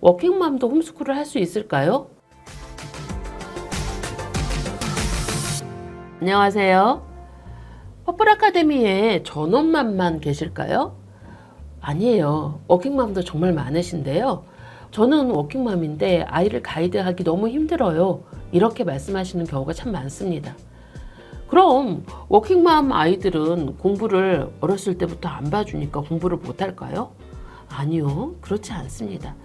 워킹맘도 홈스쿨을 할 수 있을까요? 안녕하세요. 퍼플 아카데미에 전업맘만 계실까요? 아니에요. 워킹맘도 정말 많으신데요. 저는 워킹맘인데 아이를 가이드하기 너무 힘들어요. 이렇게 말씀하시는 경우가 참 많습니다. 그럼 워킹맘 아이들은 공부를 어렸을 때부터 안 봐주니까 공부를 못할까요? 아니요. 그렇지 않습니다.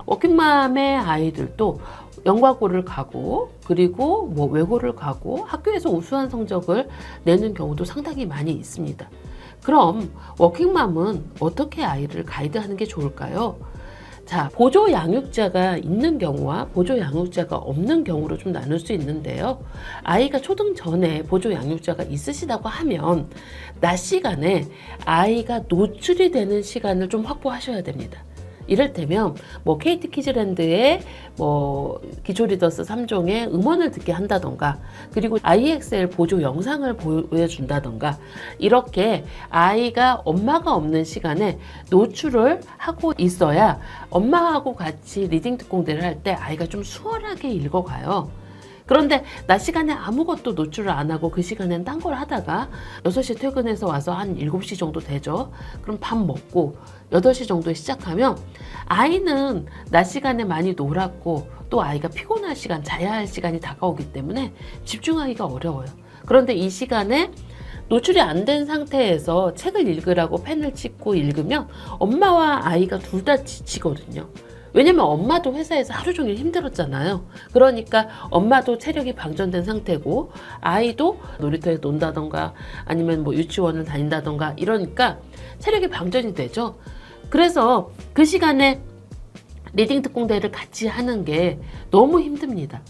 워킹맘의 아이들도 영과고를 가고 그리고 외고를 가고 학교에서 우수한 성적을 내는 경우도 상당히 많이 있습니다. 그럼 워킹맘은 어떻게 아이를 가이드하는 게 좋을까요? 자, 보조 양육자가 있는 경우와 보조 양육자가 없는 경우로 좀 나눌 수 있는데요. 아이가 초등 전에 보조 양육자가 있으시다고 하면 낮 시간에 아이가 노출이 되는 시간을 좀 확보하셔야 됩니다. 이를테면 KT 키즈랜드의 기초 리더스 3종의 음원을 듣게 한다던가, 그리고 IXL 보조 영상을 보여준다던가, 이렇게 아이가 엄마가 없는 시간에 노출을 하고 있어야 엄마하고 같이 리딩 특공대를 할 때 아이가 좀 수월하게 읽어가요. 그런데 낮 시간에 아무것도 노출을 안 하고 그 시간엔 딴 걸 하다가 6시 퇴근해서 와서 한 7시 정도 되죠. 그럼 밥 먹고 8시 정도에 시작하면 아이는 낮 시간에 많이 놀았고 또 아이가 피곤할 시간, 자야 할 시간이 다가오기 때문에 집중하기가 어려워요. 그런데 이 시간에 노출이 안 된 상태에서 책을 읽으라고 펜을 찍고 읽으면 엄마와 아이가 둘 다 지치거든요. 왜냐면 엄마도 회사에서 하루 종일 힘들었잖아요. 그러니까 엄마도 체력이 방전된 상태고 아이도 놀이터에 논다던가 아니면 유치원을 다닌다던가 이러니까 체력이 방전이 되죠. 그래서 그 시간에 리딩 특공대를 같이 하는 게 너무 힘듭니다.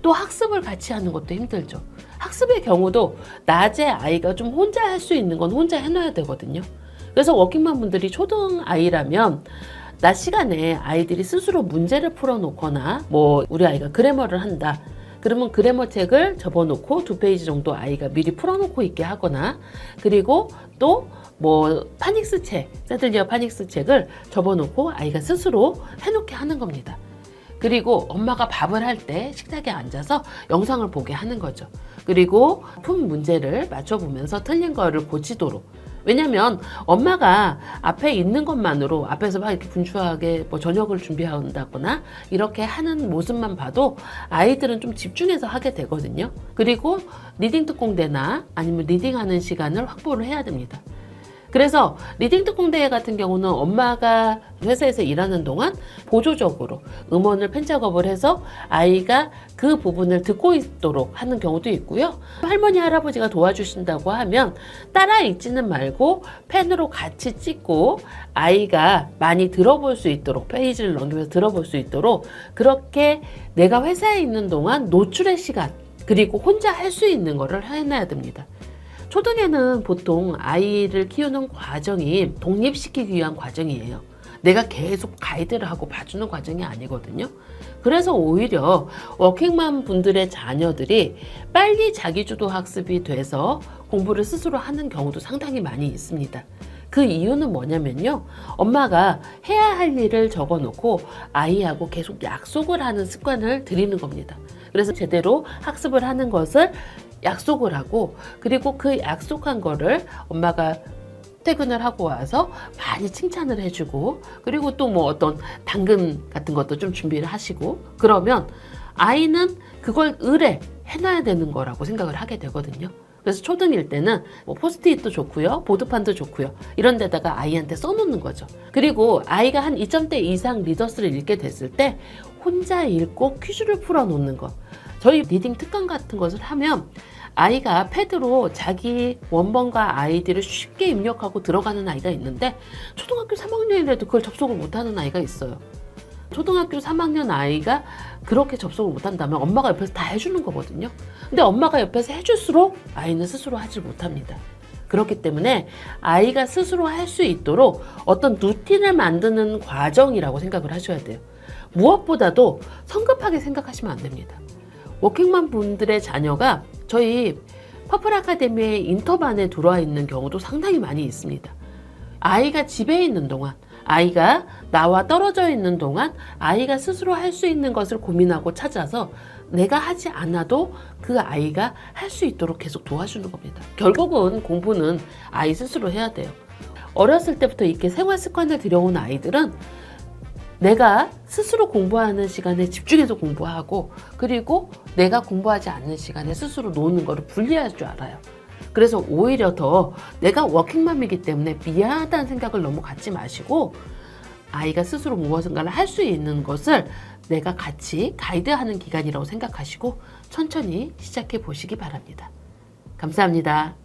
또 학습을 같이 하는 것도 힘들죠. 학습의 경우도 낮에 아이가 좀 혼자 할 수 있는 건 혼자 해놔야 되거든요. 그래서 워킹맘 분들이 초등 아이라면 낮 시간에 아이들이 스스로 문제를 풀어놓거나 우리 아이가 그래머를 한다. 그러면 그래머 책을 접어놓고 2페이지 정도 아이가 미리 풀어놓고 있게 하거나, 그리고 또 파닉스 책, 세들리어 파닉스 책을 접어놓고 아이가 스스로 해놓게 하는 겁니다. 그리고 엄마가 밥을 할 때 식탁에 앉아서 영상을 보게 하는 거죠. 그리고 푼 문제를 맞춰보면서 틀린 거를 고치도록. 왜냐면 엄마가 앞에 있는 것만으로 앞에서 막 이렇게 분주하게 저녁을 준비한다거나 이렇게 하는 모습만 봐도 아이들은 좀 집중해서 하게 되거든요. 그리고 리딩 특공대나 아니면 리딩하는 시간을 확보를 해야 됩니다. 그래서 리딩 특공대 같은 경우는 엄마가 회사에서 일하는 동안 보조적으로 음원을 펜 작업을 해서 아이가 그 부분을 듣고 있도록 하는 경우도 있고요. 할머니, 할아버지가 도와주신다고 하면 따라 읽지는 말고 펜으로 같이 찍고 아이가 많이 들어볼 수 있도록, 페이지를 넘기면서 들어볼 수 있도록, 그렇게 내가 회사에 있는 동안 노출의 시간, 그리고 혼자 할 수 있는 거를 해놔야 됩니다. 초등에는 보통 아이를 키우는 과정이 독립시키기 위한 과정이에요. 내가 계속 가이드를 하고 봐주는 과정이 아니거든요. 그래서 오히려 워킹맘 분들의 자녀들이 빨리 자기주도 학습이 돼서 공부를 스스로 하는 경우도 상당히 많이 있습니다. 그 이유는 뭐냐면요. 엄마가 해야 할 일을 적어놓고 아이하고 계속 약속을 하는 습관을 들이는 겁니다. 그래서 제대로 학습을 하는 것을 약속을 하고, 그리고 그 약속한 거를 엄마가 퇴근을 하고 와서 많이 칭찬을 해주고, 그리고 또 어떤 당근 같은 것도 좀 준비를 하시고, 그러면 아이는 그걸 의뢰해놔야 되는 거라고 생각을 하게 되거든요. 그래서 초등일 때는 포스트잇도 좋고요, 보드판도 좋고요, 이런 데다가 아이한테 써놓는 거죠. 그리고 아이가 한 2점대 이상 리더스를 읽게 됐을 때 혼자 읽고 퀴즈를 풀어놓는 거. 저희 리딩 특강 같은 것을 하면 아이가 패드로 자기 원본과 아이디를 쉽게 입력하고 들어가는 아이가 있는데 초등학교 3학년이라도 그걸 접속을 못하는 아이가 있어요. 초등학교 3학년 아이가 그렇게 접속을 못한다면 엄마가 옆에서 다 해주는 거거든요. 근데 엄마가 옆에서 해줄수록 아이는 스스로 하지 못합니다. 그렇기 때문에 아이가 스스로 할 수 있도록 어떤 루틴을 만드는 과정이라고 생각을 하셔야 돼요. 무엇보다도 성급하게 생각하시면 안 됩니다. 워킹맘 분들의 자녀가 저희 퍼플 아카데미의 인터반에 들어와 있는 경우도 상당히 많이 있습니다. 아이가 집에 있는 동안 아이가 나와 떨어져 있는 동안 아이가 스스로 할 수 있는 것을 고민하고 찾아서 내가 하지 않아도 그 아이가 할 수 있도록 계속 도와주는 겁니다. 결국은 공부는 아이 스스로 해야 돼요. 어렸을 때부터 이렇게 생활 습관을 들여온 아이들은 내가 스스로 공부하는 시간에 집중해서 공부하고, 그리고 내가 공부하지 않는 시간에 스스로 노는 거를 분리할 줄 알아요. 그래서 오히려 더 내가 워킹맘이기 때문에 미안하다는 생각을 너무 갖지 마시고, 아이가 스스로 무엇인가를 할 수 있는 것을 내가 같이 가이드하는 기간이라고 생각하시고 천천히 시작해 보시기 바랍니다. 감사합니다.